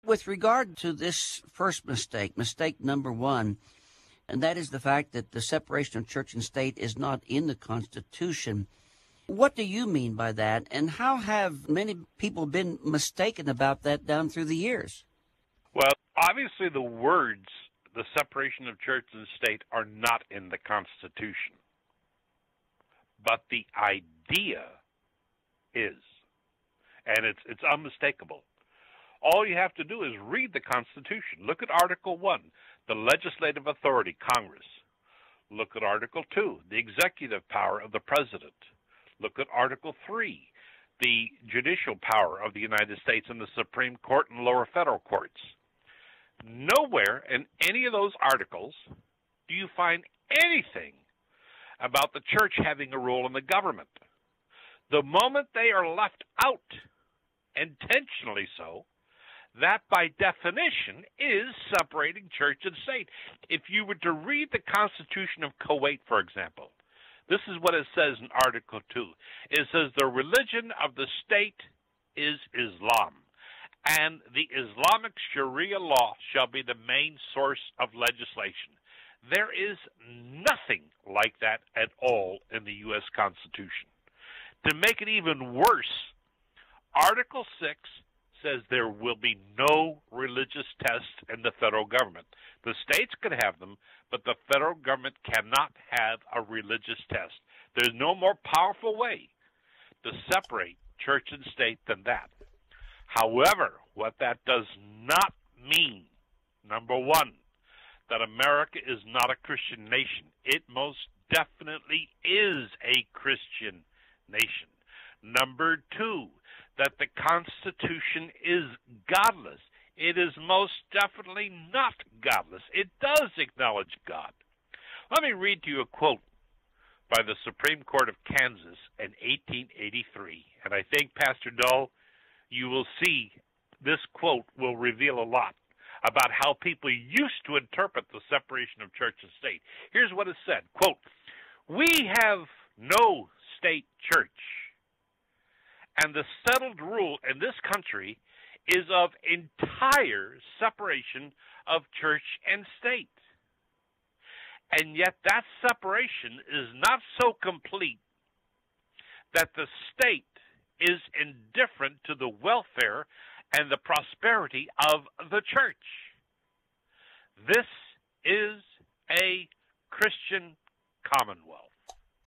With regard to this first mistake number one, and that is the fact that the separation of church and state is not in the Constitution. What do you mean by that, and how have many people been mistaken about that down through the years? Well, obviously the words, the separation of church and state, are not in the Constitution. But the idea is, and it's unmistakable. All you have to do is read the Constitution. Look at Article 1, the legislative authority, Congress. Look at Article 2, the executive power of the President. Look at Article 3, the judicial power of the United States and the Supreme Court and lower federal courts. Nowhere in any of those articles do you find anything about the church having a role in the government. The moment they are left out, intentionally so, that by definition is separating church and state. If you were to read the Constitution of Kuwait, for example, this is what it says in Article 2. It says the religion of the state is Islam, and the Islamic Sharia law shall be the main source of legislation. There is nothing like that at all in the U.S. Constitution. To make it even worse, Article 6 says there will be no religious tests in the federal government. The states can have them, but the federal government cannot have a religious test. There's no more powerful way to separate church and state than that. However, what that does not mean, number one, that America is not a Christian nation. It most definitely is a Christian nation. Number two, that the Constitution is godless. It is most definitely not godless. It does acknowledge God. Let me read to you a quote by the Supreme Court of Kansas in 1883. And I think, Pastor Dull, you will see this quote will reveal a lot about how people used to interpret the separation of church and state. Here's what it said, quote, "We have no state church, and the settled rule in this country is of entire separation of church and state. And yet that separation is not so complete that the state is indifferent to the welfare and the prosperity of the church. This is a Christian commonwealth."